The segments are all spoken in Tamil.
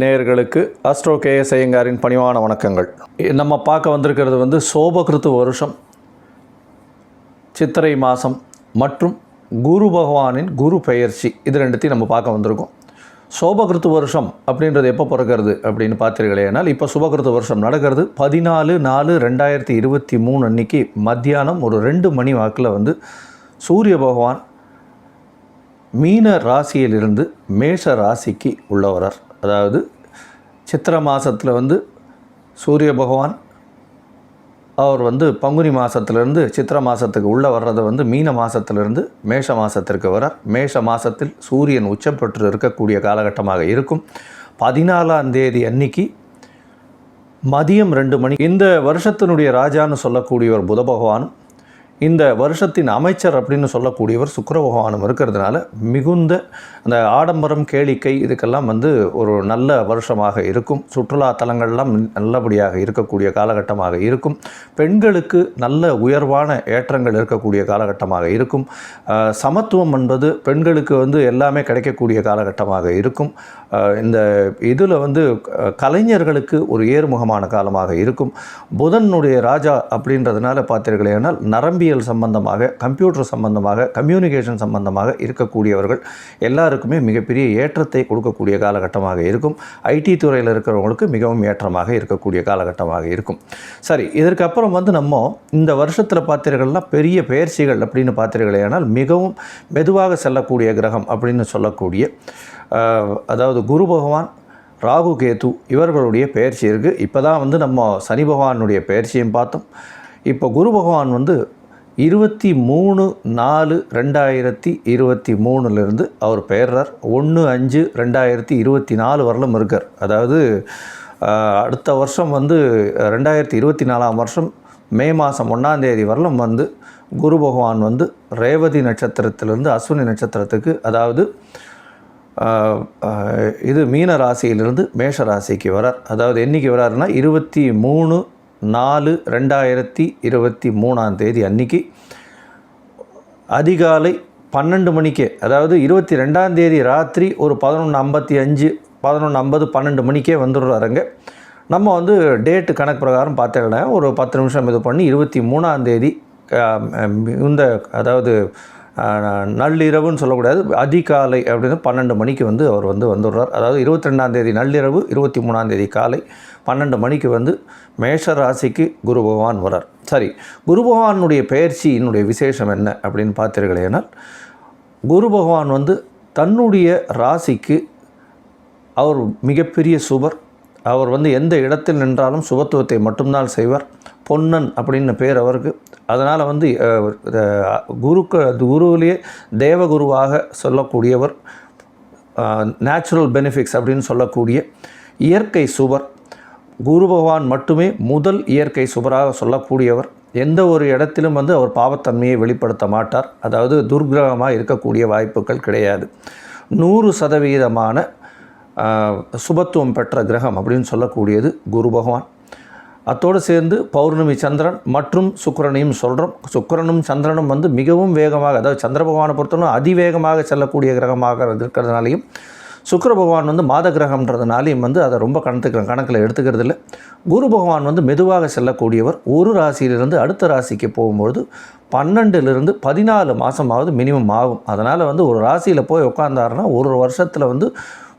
நேயர்களுக்கு அஸ்ட்ரோ கேஎஸ் ஐயங்காரின் பணிவான வணக்கங்கள். நம்ம பார்க்க வந்திருக்கிறது வந்து சோபகிருத்து வருஷம் சித்திரை மாதம் மற்றும் குரு பகவானின் குரு பெயர்ச்சி, இது ரெண்டுத்தையும் நம்ம பார்க்க வந்திருக்கோம். சோபகிருத்து வருஷம் அப்படின்றது எப்போ பிறக்கிறது அப்படின்னு பார்த்தீர்களேனால், இப்போ சுபகிருத்து வருஷம் நடக்கிறது 14/4/2023 அன்றைக்கி மத்தியானம் ஒரு 2 மணி வாக்கில் வந்து சூரிய பகவான் மீன ராசியிலிருந்து மேஷ ராசிக்கு உள்ளவரார். அதாவது சித்திரை மாதத்தில் வந்து சூரிய பகவான் அவர் வந்து பங்குனி மாதத்துலேருந்து சித்திரை மாதத்துக்கு உள்ளே வர்றதை வந்து மீன மாதத்துலேருந்து மேஷ மாதத்திற்கு வரார். மேஷ மாதத்தில் சூரியன் உச்சம் பெற்று இருக்கக்கூடிய காலகட்டமாக இருக்கும். 14ஆம் தேதி அன்னைக்கு மதியம் 2 மணி இந்த வருஷத்தினுடைய ராஜான்னு சொல்லக்கூடியவர் புத பகவானும் இந்த வருஷத்தின் அமைச்சர் அப்படின்னு சொல்லக்கூடியவர் சுக்கிர பகவானும் இருக்கிறதுனால மிகுந்த அந்த ஆடம்பரம் கேளிக்கை இதுக்கெல்லாம் வந்து ஒரு நல்ல வருஷமாக இருக்கும். சுற்றுலா தலங்கள்லாம் நல்லபடியாக இருக்கக்கூடிய காலகட்டமாக இருக்கும். பெண்களுக்கு நல்ல உயர்வான ஏற்றங்கள் இருக்கக்கூடிய காலகட்டமாக இருக்கும். சமத்துவம் என்பது பெண்களுக்கு வந்து எல்லாமே கிடைக்கக்கூடிய காலகட்டமாக இருக்கும். இந்த இதில் வந்து கலைஞர்களுக்கு ஒரு ஏறுமுகமான காலமாக இருக்கும். புதனுடைய ராஜா அப்படின்றதுனால பார்த்தீர்களேனால் நரம்பியல் சம்பந்தமாக, கம்ப்யூட்டர் சம்பந்தமாக, கம்யூனிகேஷன் சம்பந்தமாக இருக்கக்கூடியவர்கள் எல்லாருக்குமே மிகப்பெரிய ஏற்றத்தை கொடுக்கக்கூடிய காலகட்டமாக இருக்கும். ஐடி துறையில் இருக்கிறவங்களுக்கு மிகவும் ஏற்றமாக இருக்கக்கூடிய காலகட்டமாக இருக்கும். சரி, இதற்கப்புறம் வந்து நம்ம இந்த வருஷத்தில் பார்த்தீர்கள்னா பெரிய பெயர்ச்சிகள் அப்படின்னு பார்த்தீர்களேனால் மிகவும் மெதுவாக செல்லக்கூடிய கிரகம் அப்படின்னு சொல்லக்கூடிய அதாவது குரு பகவான், ராகு கேது இவர்களுடைய பெயர்ச்சி இருக்குது. இப்போ தான் வந்து நம்ம சனி பகவானுடைய பெயர்ச்சியும் பார்த்தோம். இப்போ குரு பகவான் வந்து 23/4/2023 அவர் பெயர்றார். 1/5/2024 வரலும் இருக்கார். அதாவது அடுத்த வருஷம் வந்து 2024ஆம் வருஷம் மே மாதம் 1ஆம் தேதி வரலும் வந்து குரு பகவான் வந்து ரேவதி நட்சத்திரத்திலிருந்து அஸ்வினி நட்சத்திரத்துக்கு, அதாவது இது மீன ராசியிலிருந்து மேஷ ராசிக்கு வரார். அதாவது என்றைக்கு வராருன்னா 23/4/2023 தேதி அன்னைக்கு அதிகாலை 12 மணிக்கே, அதாவது 22ஆம் தேதி ராத்திரி ஒரு 11:55 11:50 12 மணிக்கே வந்துடுறாருங்க. நம்ம வந்து டேட்டு கணக்கு பிரகாரம் பார்த்தீங்கன்னா ஒரு 10 நிமிஷம் இது பண்ணி 23ஆம் தேதி இந்த அதாவது நள்ளிரவுன்னு சொல்லக்கூடாது, அதிகாலை அப்படின்னு 12 மணிக்கு வந்து அவர் வந்து வந்துடுறார். அதாவது 22ஆம் தேதி நள்ளிரவு, 23ஆம் தேதி காலை 12 மணிக்கு வந்து மேஷ ராசிக்கு குரு பகவான் வரார். சரி, குரு பகவானுடைய பெயர்ச்சியினுடைய விசேஷம் என்ன அப்படின்னு பார்த்தீர்களேனால், குரு பகவான் வந்து தன்னுடைய ராசிக்கு அவர் மிகப்பெரிய சுபர். அவர் வந்து எந்த இடத்தில் நின்றாலும் சுபத்துவத்தை மட்டும்தான் செய்வார். பொன்னன் அப்படின்னு பேர் அவருக்கு. அதனால் வந்து குருவிலேயே தேவகுருவாக சொல்லக்கூடியவர், நேச்சுரல் பெனிஃபிட்ஸ் அப்படின்னு சொல்லக்கூடிய இயற்கை சுபர். குரு பகவான் மட்டுமே முதல் இயற்கை சுபராக சொல்லக்கூடியவர். எந்த ஒரு இடத்திலும் வந்து அவர் பாவத்தன்மையை வெளிப்படுத்த மாட்டார். அதாவது துர்கிரகமாக இருக்கக்கூடிய வாய்ப்புகள் கிடையாது. 100% சுபத்துவம் பெற்ற கிரகம் அப்படின்னு சொல்லக்கூடியது குரு பகவான். அத்தோடு சேர்ந்து பௌர்ணமி சந்திரன் மற்றும் சுக்கிரனையும் சொல்கிறோம். சுக்கிரனும் சந்திரனும் வந்து மிகவும் வேகமாக, அதாவது சந்திர பகவானை பொறுத்தவரை அதிவேகமாக செல்லக்கூடிய கிரகமாக இருக்கிறதுனாலையும், சுக்கிர பகவான் வந்து மாத கிரகம்ன்றதுனாலையும் வந்து அதை ரொம்ப கணக்கில் எடுத்துக்கிறது இல்லை. குரு பகவான் வந்து மெதுவாக செல்லக்கூடியவர். ஒரு ராசியிலிருந்து அடுத்த ராசிக்கு போகும்பொழுது 12லிருந்து 14 மாதமாவது மினிமம் ஆகும். அதனால் வந்து ஒரு ராசியில் போய் உட்கார்ந்தாருன்னா ஒரு வருஷத்தில் வந்து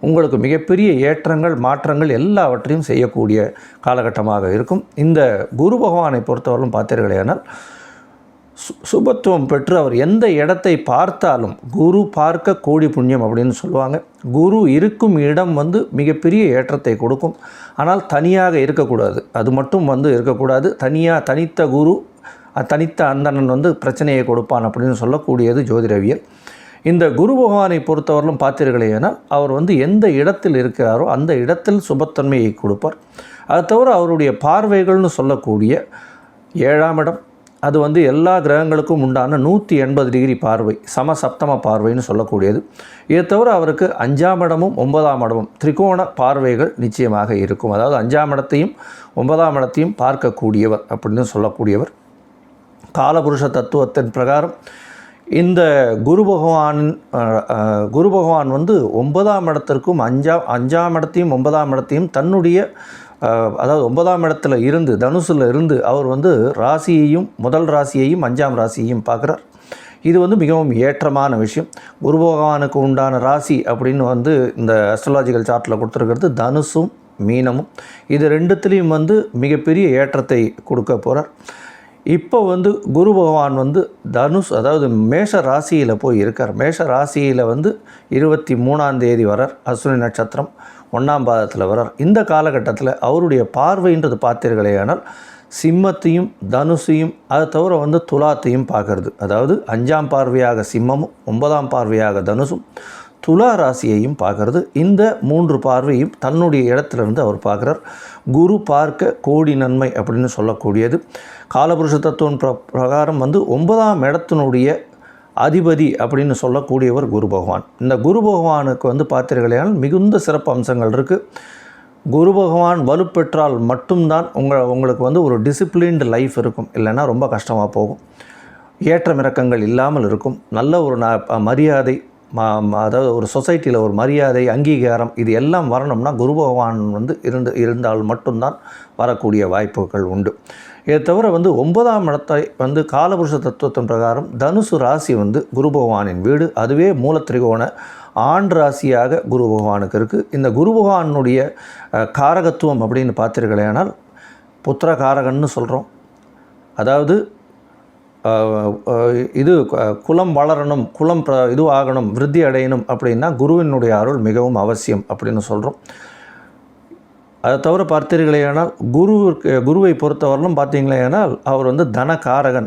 உங்களுக்கு மிகப்பெரிய ஏற்றங்கள், மாற்றங்கள் எல்லாவற்றையும் செய்யக்கூடிய காலகட்டமாக இருக்கும். இந்த குரு பகவானை பொறுத்தவரையும் பார்த்தீர்களேனால் சுபத்துவம் பெற்று அவர் எந்த இடத்தை பார்த்தாலும், குரு பார்க்க கோடி புண்ணியம் அப்படின்னு சொல்லுவாங்க. குரு இருக்கும் இடம் வந்து மிகப்பெரிய ஏற்றத்தை கொடுக்கும். ஆனால் தனியாக இருக்கக்கூடாது, அது மட்டும் வந்து இருக்கக்கூடாது. தனித்த குரு, தனித்த அந்தணன் வந்து பிரச்சனையை கொடுப்பான் அப்படின்னு சொல்லக்கூடியது ஜோதிடவியல். இந்த குரு பகவானை பொறுத்தவரையிலும் பார்த்தீர்களேனால் அவர் வந்து எந்த இடத்தில் இருக்கிறாரோ அந்த இடத்தில் சுபத்தன்மையை கொடுப்பார். அது தவிர அவருடைய பார்வைகள்னு சொல்லக்கூடிய 7ஆம் இடம், அது வந்து எல்லா கிரகங்களுக்கும் உண்டான 180 டிகிரி பார்வை, சமசப்தம பார்வைன்னு சொல்லக்கூடியது. இதை தவிர அவருக்கு 5ஆம் இடமும் 9ஆம் இடமும் திரிகோண பார்வைகள் நிச்சயமாக இருக்கும். அதாவது 5ஆம் இடத்தையும் 9ஆம் இடத்தையும் பார்க்கக்கூடியவர் அப்படின்னு சொல்லக்கூடியவர். காலபுருஷ தத்துவத்தின் பிரகாரம் இந்த குரு பகவான் வந்து 9ஆம் இடத்திற்கும் 5ஆம் இடத்தையும் 9ஆம் இடத்தையும் தன்னுடைய அதாவது 9ஆம் இடத்துல இருந்து தனுசில் இருந்து அவர் வந்து ராசியையும் முதல் ராசியையும் 5ஆம் ராசியையும் பார்க்குறார். இது வந்து மிகவும் ஏற்றமான விஷயம். குரு பகவானுக்கு உண்டான ராசி அப்படின்னு வந்து இந்த அஸ்ட்ராலாஜிக்கல் சார்ட்டில் கொடுத்துருக்கிறது தனுசும் மீனமும். இது ரெண்டுத்துலேயும் வந்து மிகப்பெரிய ஏற்றத்தை கொடுக்க போகிறார். இப்போ வந்து குரு பகவான் வந்து தனுஷ் அதாவது மேஷ ராசியில் போய் இருக்கார். மேஷ ராசியில் வந்து 23ஆம் தேதி வரார். அஸ்வினி நட்சத்திரம் 1ஆம் பாதத்தில் வரார். இந்த காலகட்டத்தில் அவருடைய பார்வைன்றது பார்த்தீர்களேயானால் சிம்மத்தையும் தனுசையும் அதை தவிர வந்து துலாத்தையும் பார்க்கறது. அதாவது 5ஆம் பார்வையாக சிம்மமும் 9ஆம் பார்வையாக தனுசும் துலா ராசியையும் பார்க்கறது. இந்த 3 பார்வையும் தன்னுடைய இடத்துலேருந்து அவர் பார்க்குறார். குரு பார்க்க கோடி நன்மை அப்படின்னு சொல்லக்கூடியது. காலபுருஷ தத்துவம் பிரகாரம் வந்து 9ஆம் இடத்தினுடைய அதிபதி அப்படின்னு சொல்லக்கூடியவர் குரு பகவான். இந்த குரு பகவானுக்கு வந்து பார்த்தீர்களால் மிகுந்த சிறப்பு அம்சங்கள் இருக்குது. குரு பகவான் வலுப்பெற்றால் மட்டும்தான் உங்களுக்கு வந்து ஒரு டிசிப்ளின்டு லைஃப் இருக்கும். இல்லைன்னா ரொம்ப கஷ்டமாக போகும். ஏற்றம் இறக்கங்கள் இல்லாமல் இருக்கும். நல்ல ஒரு மரியாதை அதாவது ஒரு சொசைட்டியில் ஒரு மரியாதை அங்கீகாரம் இது எல்லாம் வரணும்னா குரு பகவான் வந்து இருந்தால் மட்டும்தான் வரக்கூடிய வாய்ப்புகள் உண்டு. இதை தவிர வந்து 9ஆம் இடத்தை வந்து காலபுருஷ தத்துவத்தின் பிரகாரம் தனுசு ராசி வந்து குரு பகவானின் வீடு. அதுவே மூலத்திரிகோண ஆண் ராசியாக குரு பகவானுக்கு இருக்குது. இந்த குரு பகவானுடைய காரகத்துவம் அப்படின்னு பார்த்தீர்களேனால் புத்திர காரகன்னு சொல்கிறோம். அதாவது இது குலம் வளரணும், குலம் இது ஆகணும், விருத்தி அடையணும் அப்படின்னா குருவினுடைய அருள் மிகவும் அவசியம் அப்படின்னு சொல்கிறோம். அதை தவிர பார்த்தீர்களேனால் குருவை பொறுத்தவரையிலும் பார்த்தீங்களேனால் அவர் வந்து தனகாரகன்.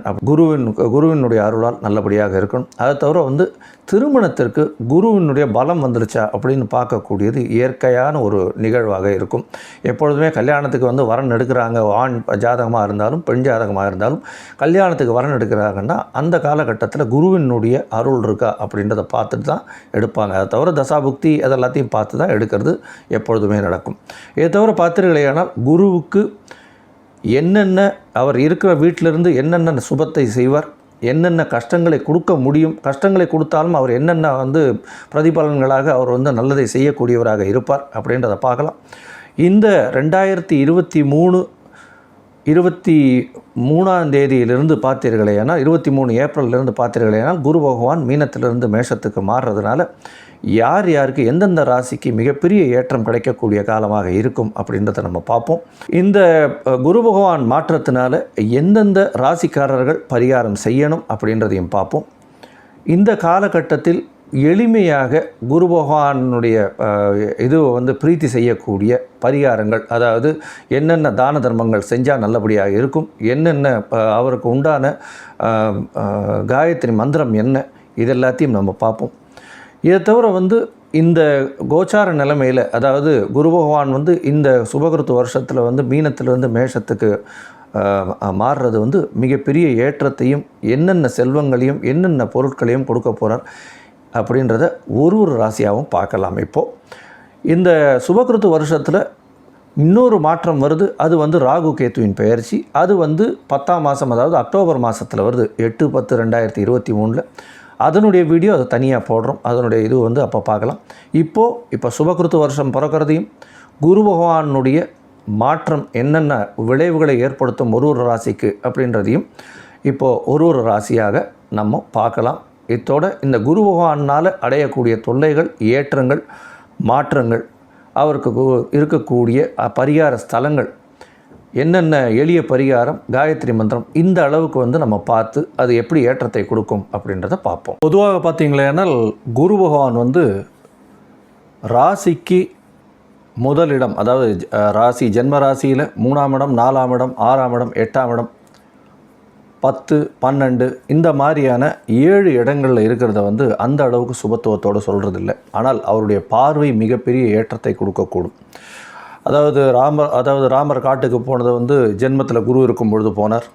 குருவினுடைய அருளால் நல்லபடியாக இருக்கணும். அதை தவிர வந்து திருமணத்திற்கு குருவினுடைய பலம் வந்துருச்சா அப்படின்னு பார்க்கக்கூடியது இயற்கையான ஒரு நிகழ்வாக இருக்கும். எப்பொழுதுமே கல்யாணத்துக்கு வந்து வரன் எடுக்கிறாங்க, ஆண் ஜாதகமாக இருந்தாலும் பெண் ஜாதகமாக இருந்தாலும் கல்யாணத்துக்கு வரன் எடுக்கிறாங்கன்னா அந்த காலகட்டத்தில் குருவினுடைய அருள் இருக்கா அப்படின்றத பார்த்துட்டு தான் எடுப்பாங்க. அதை தவிர தசாபுக்தி அதெல்லாத்தையும் பார்த்து தான் எடுக்கிறது எப்பொழுதுமே நடக்கும். இதை தவிர பார்த்தீர்களேயானால் குருவுக்கு என்னென்ன அவர் இருக்கிற வீட்டிலிருந்து என்னென்ன சுபத்தை செய்வார், என்னென்ன கஷ்டங்களை கொடுக்க முடியும், கஷ்டங்களை கொடுத்தாலும் அவர் என்னென்ன வந்து பிரதிபலன்களாக அவர் வந்து நல்லதை செய்யக்கூடியவராக இருப்பார் அப்படின்றத பார்க்கலாம். இந்த 2023ஆம் தேதியிலிருந்து பார்த்தீர்களேனால் 23 ஏப்ரலிலிருந்து பார்த்தீர்களேனால் குரு பகவான் மீனத்திலிருந்து மேஷத்துக்கு மாறுறதுனால யார் யாருக்கு எந்தெந்த ராசிக்கு மிகப்பெரிய ஏற்றம் கிடைக்கக்கூடிய காலமாக இருக்கும் அப்படின்றத நம்ம பார்ப்போம். இந்த குரு பகவான் மாற்றத்தினால எந்தெந்த ராசிக்காரர்கள் பரிகாரம் செய்யணும் அப்படின்றதையும் பார்ப்போம். இந்த காலகட்டத்தில் எளிமையாக குரு பகவானுடைய இது வந்து பிரீத்தி செய்யக்கூடிய பரிகாரங்கள், அதாவது என்னென்ன தான தர்மங்கள் செஞ்சால் நல்லபடியாக இருக்கும், என்னென்ன அவருக்கு உண்டான காயத்ரி மந்திரம் என்ன, இதெல்லாத்தையும் நம்ம பார்ப்போம். இதை தவிர வந்து இந்த கோச்சார நிலைமையில் அதாவது குரு பகவான் வந்து இந்த சுபகிருத்து வருஷத்தில் வந்து மீனத்திலிருந்து மேஷத்துக்கு மாறுறது வந்து மிகப்பெரிய ஏற்றத்தையும் என்னென்ன செல்வங்களையும் என்னென்ன பொருட்களையும் கொடுக்க போகிறார் அப்படின்றத ஒரு ராசியாகவும் பார்க்கலாம். இப்போது இந்த சுபகிருத்து வருஷத்தில் இன்னொரு மாற்றம் வருது. அது வந்து ராகு கேத்துவின் பெயர்ச்சி. அது வந்து 10ஆம் மாதம் அதாவது அக்டோபர் மாதத்தில் வருது. 8/10/2023. அதனுடைய வீடியோ அதை தனியாக போடுறோம். அதனுடைய இது வந்து அப்போ பார்க்கலாம். இப்போ சுபகிருத்து வருஷம் பிறக்கிறதையும் குரு பகவானுடைய மாற்றம் என்னென்ன விளைவுகளை ஏற்படுத்தும் ஒரு ராசிக்கு அப்படின்றதையும் இப்போது ஒரு ராசியாக நம்ம பார்க்கலாம். இத்தோட இந்த குரு பகவானால் அடையக்கூடிய தொல்லைகள், ஏற்றங்கள், மாற்றங்கள், அவருக்கு இருக்கக்கூடிய பரிகார ஸ்தலங்கள், என்னென்ன எளிய பரிகாரம், காயத்ரி மந்திரம், இந்த அளவுக்கு வந்து நம்ம பார்த்து அது எப்படி ஏற்றத்தை கொடுக்கும் அப்படின்றத பார்ப்போம். பொதுவாக பார்த்தீங்களேனால் குரு பகவான் வந்து ராசிக்கு முதலிடம், அதாவது ராசி ஜென்ம ராசியில் 3ஆம் இடம், 4ஆம் இடம், 6ஆம் இடம், 8ஆம் இடம், 10, 12 இந்த மாதிரியான 7 இடங்களில் இருக்கிறத வந்து அந்த அளவுக்கு சுபத்துவத்தோடு சொல்கிறது இல்லை. ஆனால் அவருடைய பார்வை மிகப்பெரிய ஏற்றத்தை கொடுக்கக்கூடும். அதாவது ராமர் காட்டுக்கு போனதை வந்து ஜென்மத்தில் குரு இருக்கும் பொழுது போனார்.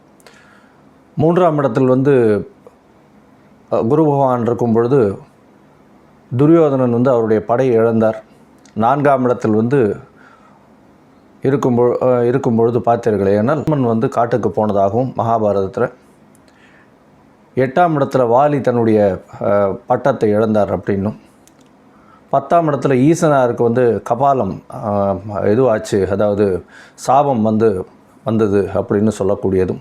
3ஆம் இடத்தில் வந்து குரு பகவான் இருக்கும் பொழுது துரியோதனன் வந்து அவருடைய படையை இழந்தார். 4ஆம் இடத்தில் வந்து இருக்கும் பொழுது பார்த்தீர்களே, ராமன் வந்து காட்டுக்கு போனதாகவும் மகாபாரதத்தில் 8ஆம் இடத்துல வாலி தன்னுடைய பட்டத்தை இழந்தார் அப்படின்னும், 10ஆம் இடத்துல ஈசனாருக்கு வந்து கபாலம் எதுவாச்சு, அதாவது சாபம் வந்தது அப்படின்னு சொல்லக்கூடியதும்,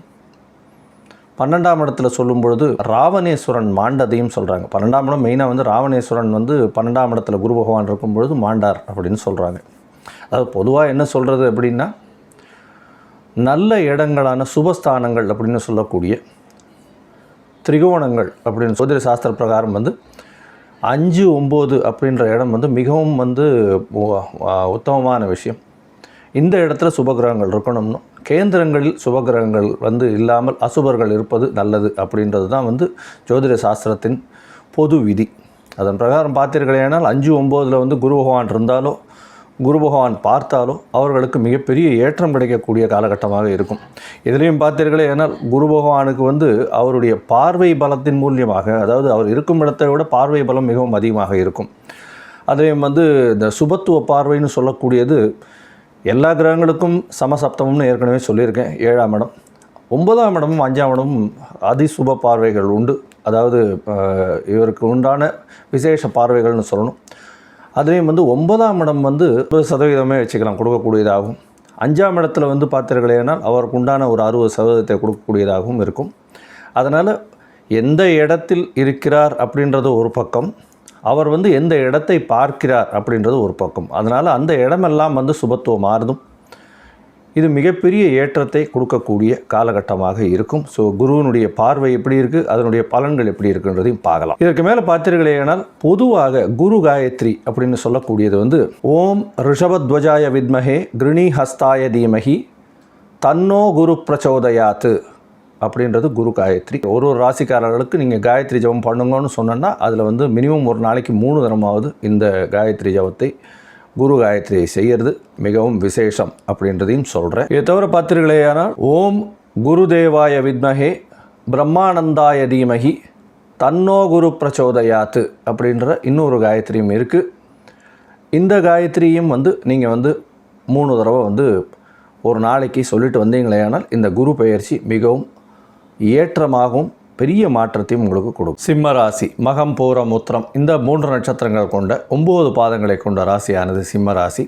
12ஆம் இடத்துல சொல்லும் பொழுது ராவணேஸ்வரன் மாண்டதையும் சொல்கிறாங்க. 12ஆம் இடம் மெயினாக வந்து ராவணேஸ்வரன் வந்து 12ஆம் இடத்துல குரு பகவான் இருக்கும் பொழுது மாண்டார் அப்படின்னு சொல்கிறாங்க. அதாவது பொதுவாக என்ன சொல்கிறது அப்படின்னா, நல்ல இடங்களான சுபஸ்தானங்கள் அப்படின்னு சொல்லக்கூடிய திரிகோணங்கள் அப்படின்னு ஜோதிட சாஸ்திர பிரகாரம் வந்து 5, 9 அப்படின்ற இடம் வந்து மிகவும் வந்து உத்தமமான விஷயம். இந்த இடத்துல சுபகிரகங்கள் இருக்கணும்னு, கேந்திரங்களில் சுபகிரகங்கள் வந்து இல்லாமல் அசுபர்கள் இருப்பது நல்லது அப்படின்றது தான் வந்து ஜோதிட சாஸ்திரத்தின் பொது விதி. அதன் பிரகாரம் பார்த்தீர்களேனால் 5, 9 வந்து குரு பகவான் இருந்தாலோ குரு பகவான் பார்த்தாலோ அவர்களுக்கு மிகப்பெரிய ஏற்றம் கிடைக்கக்கூடிய காலகட்டமாக இருக்கும். இதுலேயும் பார்த்தீர்களே, ஏன்னால் குரு பகவானுக்கு வந்து அவருடைய பார்வை பலத்தின் மூலியமாக, அதாவது அவர் இருக்கும் இடத்தை விட பார்வை பலம் மிகவும் அதிகமாக இருக்கும். அதையும் வந்து இந்த சுபத்துவ பார்வைன்னு சொல்லக்கூடியது எல்லா கிரகங்களுக்கும் சமசப்தம்னு ஏற்கனவே சொல்லியிருக்கேன். 7ஆம் இடம், 9ஆம் இடமும் 5ஆம் இடமும் அதிசுப பார்வைகள் உண்டு. அதாவது இவருக்கு உண்டான விசேஷ பார்வைகள்னு சொல்லணும். அதுலேயும் வந்து 9ஆம் இடம் வந்து 60% வச்சுக்கலாம் கொடுக்கக்கூடியதாகும். 5ஆம் இடத்துல வந்து பார்த்தீர்களேனால் அவருக்கு உண்டான ஒரு 60% கொடுக்கக்கூடியதாகவும் இருக்கும். அதனால் எந்த இடத்தில் இருக்கிறார் அப்படின்றது ஒரு பக்கம், அவர் வந்து எந்த இடத்தை பார்க்கிறார் அப்படின்றது ஒரு பக்கம். அதனால் அந்த இடமெல்லாம் வந்து சுபத்துவம் மாறுதும். இது மிகப்பெரிய ஏற்றத்தை கொடுக்கக்கூடிய காலகட்டமாக இருக்கும். ஸோ குருவினுடைய பார்வை எப்படி இருக்குது, அதனுடைய பலன்கள் எப்படி இருக்குன்றதையும் பார்க்கலாம். இதற்கு மேலே பார்த்தீர்களேனால் பொதுவாக குரு காயத்ரி அப்படின்னு சொல்லக்கூடியது வந்து ஓம் ரிஷபத்வஜாய வித்மஹே கிருணி ஹஸ்தாய தீமஹி தன்னோ குரு பிரச்சோதயாத்து அப்படின்றது குரு காயத்ரி. ஒரு ராசிக்காரர்களுக்கு நீங்கள் காயத்ரி ஜபம் பண்ணுங்கன்னு சொன்னோன்னா அதில் வந்து மினிமம் ஒரு நாளைக்கு 3 தரமாவது இந்த காயத்ரி ஜபத்தை, குரு காயத்ரியை செய்கிறது மிகவும் விசேஷம் அப்படின்றதையும் சொல்கிறேன். இதை தவிர பார்த்தீர்களேயானால் ஓம் குருதேவாய வித்மஹே பிரம்மானந்தாய தீமஹி தன்னோ குரு பிரச்சோதயாத்து அப்படின்ற இன்னொரு காயத்ரியும் இருக்குது. இந்த காயத்ரியும் வந்து நீங்கள் வந்து 3 தடவை வந்து ஒரு நாளைக்கு சொல்லிட்டு வந்தீங்களேயானால் இந்த குரு பெயர்ச்சி மிகவும் ஏற்றமாகவும் பெரிய மாற்றத்தையும் உங்களுக்கு கொடுக்கும். சிம்ம ராசி, மகம், பூரம், உத்திரம் இந்த 3 நட்சத்திரங்கள் கொண்ட 9 பாதங்களை கொண்ட ராசியானது சிம்ம ராசி.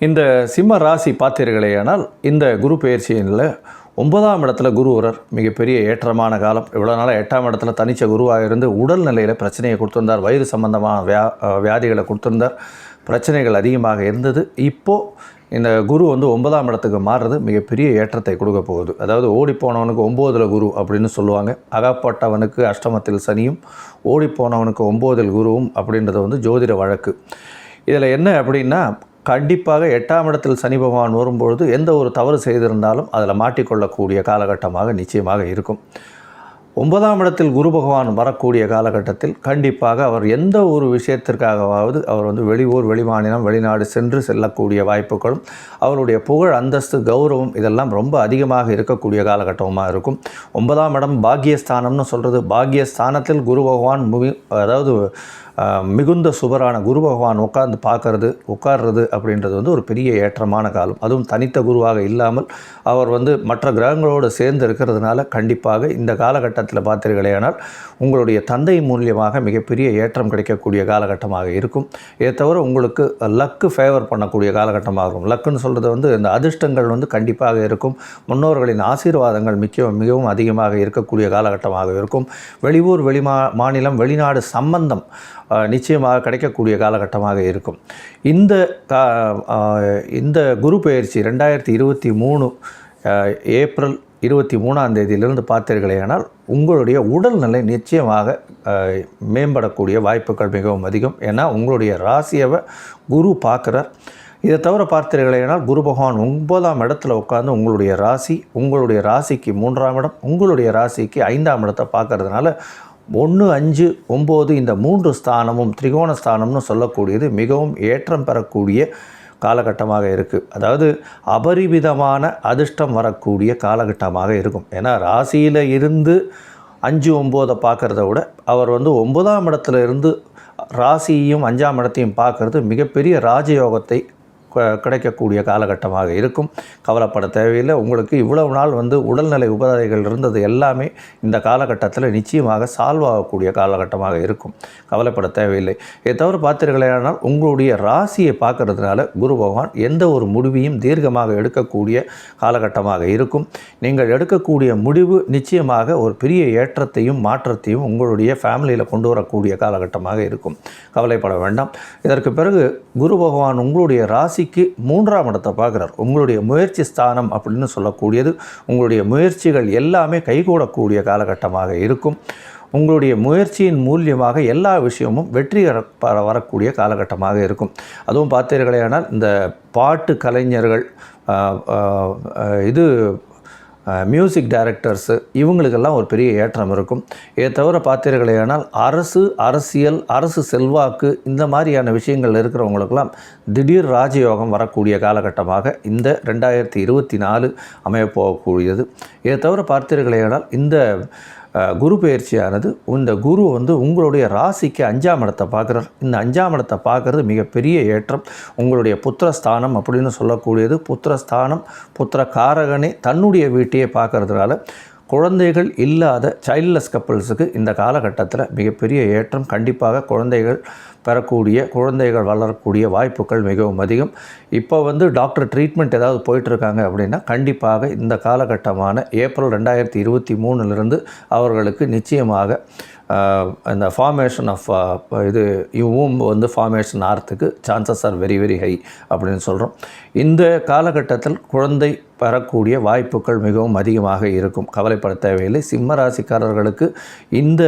இந்த சிம்ம ராசி பார்த்தீர்களேயானால் இந்த குரு பெயர்ச்சியில் 9ஆம் இடத்துல குருவரர் மிகப்பெரிய ஏற்றமான காலம். இவ்வளோ நாளாக 8ஆம் இடத்துல தனிச்ச குருவாக இருந்து உடல் நிலையில் பிரச்சனையை கொடுத்துருந்தார், வயிறு சம்பந்தமான வியாதிகளை கொடுத்துருந்தார், பிரச்சனைகள் அதிகமாக இருந்தது. இப்போது இந்த குரு வந்து 9ஆம் இடத்துக்கு மாறுறது மிகப்பெரிய ஏற்றத்தை கொடுக்க போகுது. அதாவது ஓடிப்போனவனுக்கு 9ல் குரு அப்படின்னு சொல்லுவாங்க. அகப்பட்டவனுக்கு அஷ்டமத்தில் சனியும் ஓடிப்போனவனுக்கு 9ல் குருவும் அப்படின்றது வந்து ஜோதிட வழக்கு. இதில் என்ன அப்படின்னா, கண்டிப்பாக 8ஆம் இடத்தில் சனி பகவான் வரும்பொழுது எந்த ஒரு தவறு செய்திருந்தாலும் அதில் மாட்டிக்கொள்ளக்கூடிய காலகட்டமாக நிச்சயமாக இருக்கும். 9ஆம் இடத்தில் குரு பகவான் வரக்கூடிய காலகட்டத்தில் கண்டிப்பாக அவர் எந்த ஒரு விஷயத்திற்காகவாவது அவர் வந்து வெளியூர், வெளிமாநிலம், வெளிநாடு சென்று செல்லக்கூடிய வாய்ப்புகளும், அவருடைய புகழ், அந்தஸ்து, கௌரவம் இதெல்லாம் ரொம்ப அதிகமாக இருக்கக்கூடிய காலகட்டமாக இருக்கும். 9ஆம் இடம் பாக்கியஸ்தானம்னு சொல்கிறது. பாக்கியஸ்தானத்தில் குரு பகவான் அதாவது மிகுந்த சுபரான குரு பகவான் உட்கார்றது அப்படின்றது வந்து ஒரு பெரிய ஏற்றமான காலம். அதுவும் தனித்த குருவாக இல்லாமல் அவர் வந்து மற்ற கிரகங்களோடு சேர்ந்து இருக்கிறதுனால கண்டிப்பாக இந்த காலகட்டத்தில் பார்த்தீர்களேனால் உங்களுடைய தந்தை மூலியமாக மிகப்பெரிய ஏற்றம் கிடைக்கக்கூடிய காலகட்டமாக இருக்கும். இதை தவிர உங்களுக்கு லக்கு ஃபேவர் பண்ணக்கூடிய காலகட்டமாக இருக்கும். லக்குன்னு சொல்கிறது வந்து இந்த அதிர்ஷ்டங்கள் வந்து கண்டிப்பாக இருக்கும். முன்னோர்களின் ஆசீர்வாதங்கள் மிகவும் அதிகமாக இருக்கக்கூடிய காலகட்டமாக இருக்கும். வெளியூர், மாநிலம், வெளிநாடு சம்பந்தம் நிச்சயமாக கிடைக்கக்கூடிய காலகட்டமாக இருக்கும். இந்த குரு பெயர்ச்சி 2023 ஏப்ரல் 23ஆம் தேதியிலிருந்து பார்த்தீர்களேனால் உங்களுடைய உடல்நிலை நிச்சயமாக மேம்படக்கூடிய வாய்ப்புகள் மிகவும் அதிகம். ஏன்னா உங்களுடைய ராசியை குரு பார்க்குறார். இதை தவிர பார்த்தீர்களேனால் குரு பகவான் 9ஆம் இடத்துல உட்கார்ந்து உங்களுடைய ராசிக்கு 3ஆம் இடம், உங்களுடைய ராசிக்கு 5ஆம் இடத்தை பார்க்கறதுனால 1, 5, 9 இந்த 3 ஸ்தானமும் திரிகோண ஸ்தானம்னு சொல்லக்கூடியது மிகவும் ஏற்றம் பெறக்கூடிய காலகட்டமாக இருக்குது. அதாவது அபரிமிதமான அதிர்ஷ்டம் வரக்கூடிய காலகட்டமாக இருக்கும். ஏன்னா ராசியில் இருந்து 5, 9 பார்க்குறத விட அவர் வந்து 9ஆம் இடத்துல இருந்து ராசியையும் 5ஆம் இடத்தையும் பார்க்குறது மிகப்பெரிய ராஜயோகத்தை கிடைக்கக்கூடிய காலகட்டமாக இருக்கும். கவலைப்பட தேவையில்லை. உங்களுக்கு இவ்வளவு நாள் உடல்நிலை உபாதைகள் இருந்தது எல்லாமே இந்த காலகட்டத்தில் நிச்சயமாக சால்வ் ஆகக்கூடிய காலகட்டமாக இருக்கும். கவலைப்பட தேவையில்லை. இதை தவிர பார்த்தீர்களேயானால் உங்களுடைய ராசியை பார்க்கறதுனால குரு பகவான் எந்த ஒரு முடிவையும் தீர்க்கமாக எடுக்கக்கூடிய காலகட்டமாக இருக்கும். நீங்கள் எடுக்கக்கூடிய முடிவு நிச்சயமாக ஒரு பெரிய ஏற்றத்தையும் மாற்றத்தையும் உங்களுடைய ஃபேமிலியில் கொண்டு வரக்கூடிய காலகட்டமாக இருக்கும். கவலைப்பட வேண்டாம். இதற்கு பிறகு குரு பகவான் உங்களுடைய ராசிக்கு 3ஆம் இடத்தை பார்க்குறார். உங்களுடைய முயற்சி ஸ்தானம் அப்படின்னு சொல்லக்கூடியது உங்களுடைய முயற்சிகள் எல்லாமே கைகூடக்கூடிய காலகட்டமாக இருக்கும். உங்களுடைய முயற்சியின் மூலியமாக எல்லா விஷயமும் வெற்றி வரக்கூடிய காலகட்டமாக இருக்கும். அதுவும் பார்த்தீர்களேயானால் இந்த பாட்டு கலைஞர்கள், மியூசிக் டைரக்டர்ஸு, இவங்களுக்கெல்லாம் ஒரு பெரிய ஏற்றம் இருக்கும். இதை தவிர பார்த்தீர்களேயானால் அரசியல், அரசு செல்வாக்கு, இந்த மாதிரியான விஷயங்கள் இருக்கிறவங்களுக்கெல்லாம் திடீர் ராஜயோகம் வரக்கூடிய காலகட்டமாக இந்த 2024 அமையப்போகக்கூடியது. இதை தவிர பார்த்தீர்களேயானால் இந்த குரு பயிற்சியானது இந்த குரு உங்களுடைய ராசிக்கு 5ஆம் இடத்தை பார்க்குறார். இந்த 5ஆம் இடத்தை பார்க்குறது மிகப்பெரிய ஏற்றம். உங்களுடைய புத்திரஸ்தானம் அப்படின்னு சொல்லக்கூடியது, புத்திரஸ்தானம் புத்திரகாரகனே தன்னுடைய வீட்டையே பார்க்கறதுனால குழந்தைகள் இல்லாத சைல்ட்லெஸ் கப்பிள்ஸுக்கு இந்த காலகட்டத்தில் மிகப்பெரிய ஏற்றம். கண்டிப்பாக குழந்தைகள் வளரக்கூடிய வாய்ப்புகள் மிகவும் அதிகம். இப்போ டாக்டர் ட்ரீட்மெண்ட் ஏதாவது போயிட்டுருக்காங்க அப்படின்னா கண்டிப்பாக இந்த காலகட்டமான ஏப்ரல் 2023 அவர்களுக்கு நிச்சயமாக இந்த ஃபார்மேஷன் ஆஃப் ஃபார்மேஷன் ஆகிறதுக்கு chances are very very high அப்படின்னு சொல்கிறோம். இந்த காலகட்டத்தில் குழந்தை பெறக்கூடிய வாய்ப்புகள் மிகவும் அதிகமாக இருக்கும். கவலைப்பட தேவையில்லை. சிம்ம ராசிக்காரர்களுக்கு இந்த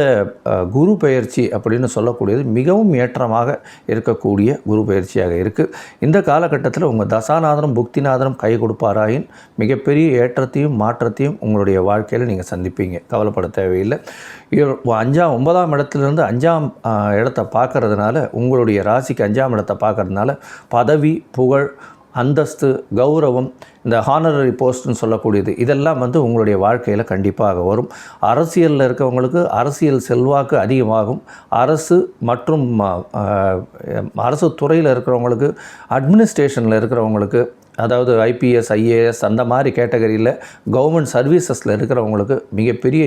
குரு பயிற்சி அப்படின்னு சொல்லக்கூடியது மிகவும் ஏற்றமாக இருக்கக்கூடிய குரு பயிற்சியாக இருக்குது. இந்த காலகட்டத்தில் உங்கள் தசாநாதனம் புக்திநாதனம் கை கொடுப்பாராயின் மிகப்பெரிய ஏற்றத்தையும் மாற்றத்தையும் உங்களுடைய வாழ்க்கையில் நீங்கள் சந்திப்பீங்க. கவலைப்பட தேவையில்லை. 9ஆம் இடத்துலேருந்து 5ஆம் இடத்தை பார்க்கறதுனால, உங்களுடைய ராசிக்கு 5ஆம் இடத்தை பார்க்கறதுனால பதவி, புகழ், அந்தஸ்து, கௌரவம், இந்த ஹானரரி போஸ்ட்னு சொல்லக்கூடியது இதெல்லாம் உங்களுடைய வாழ்க்கையில் கண்டிப்பாக வரும். அரசியலில் இருக்கவங்களுக்கு அரசியல் செல்வாக்கு அதிகமாகும். அரசு மற்றும் அரசு துறையில் இருக்கிறவங்களுக்கு, அட்மினிஸ்ட்ரேஷனில் இருக்கிறவங்களுக்கு, அதாவது ஐபிஎஸ், ஐஏஎஸ் அந்த மாதிரி கேட்டகரியில் கவர்மெண்ட் சர்வீசஸில் இருக்கிறவங்களுக்கு மிகப்பெரிய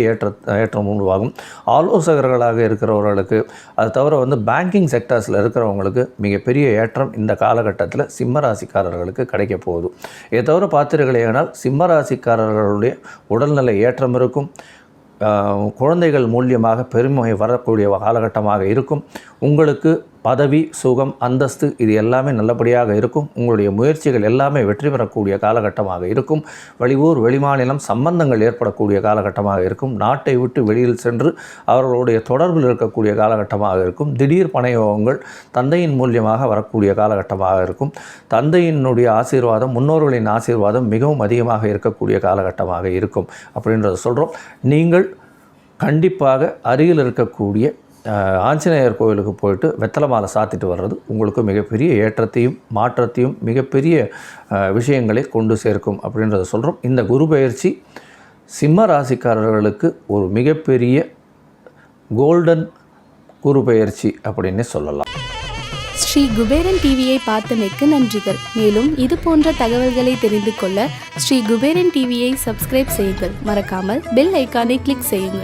ஏற்றம் உருவாகும். ஆலோசகர்களாக இருக்கிறவர்களுக்கு, அது தவிர பேங்கிங் செக்டர்ஸில் இருக்கிறவங்களுக்கு மிகப்பெரிய ஏற்றம் இந்த காலகட்டத்தில் சிம்மராசிக்காரர்களுக்கு கிடைக்க போகுது. இதை தவிர பார்த்தீர்களேனால் சிம்மராசிக்காரர்களுடைய உடல்நிலை ஏற்றம் இருக்கும். குழந்தைகள் மூலியமாக பெருமை வரக்கூடிய காலகட்டமாக இருக்கும். உங்களுக்கு பதவி, சுகம், அந்தஸ்து இது எல்லாமே நல்லபடியாக இருக்கும். உங்களுடைய முயற்சிகள் எல்லாமே வெற்றி பெறக்கூடிய காலகட்டமாக இருக்கும். வெளியூர், வெளிமாநிலம் சம்பந்தங்கள் ஏற்படக்கூடிய காலகட்டமாக இருக்கும். நாட்டை விட்டு வெளியில் சென்று அவர்களுடைய தொடர்பில் இருக்கக்கூடிய காலகட்டமாக இருக்கும். திடீர் பணயோகங்கள் தந்தையின் மூலியமாக வரக்கூடிய காலகட்டமாக இருக்கும். தந்தையினுடைய ஆசீர்வாதம், முன்னோர்களின் ஆசீர்வாதம் மிகவும் அதிகமாக இருக்கக்கூடிய காலகட்டமாக இருக்கும் அப்படின்றத சொல்கிறோம். நீங்கள் கண்டிப்பாக அருகில் இருக்கக்கூடிய ஆஞ்சநேயர் கோவிலுக்கு போயிட்டு வெத்தலை மாலை சாத்திட்டு வர்றது உங்களுக்கு மிகப்பெரிய ஏற்றத்தையும் மாற்றத்தையும் மிகப்பெரிய விஷயங்களை கொண்டு சேர்க்கும் அப்படின்றத சொல்கிறோம். இந்த குரு பயிற்சி சிம்ம ராசிக்காரர்களுக்கு ஒரு மிகப்பெரிய கோல்டன் குரு பயிற்சி அப்படின்னே சொல்லலாம். ஸ்ரீ குபேரன் டிவியை பார்த்தமைக்கு நன்றிகள். மேலும் இது போன்ற தகவல்களை தெரிந்து கொள்ள ஸ்ரீ குபேரன் டிவியை சப்ஸ்கிரைப் செய்யுங்கள். மறக்காமல் பெல் ஐக்கானை கிளிக் செய்யுங்கள்.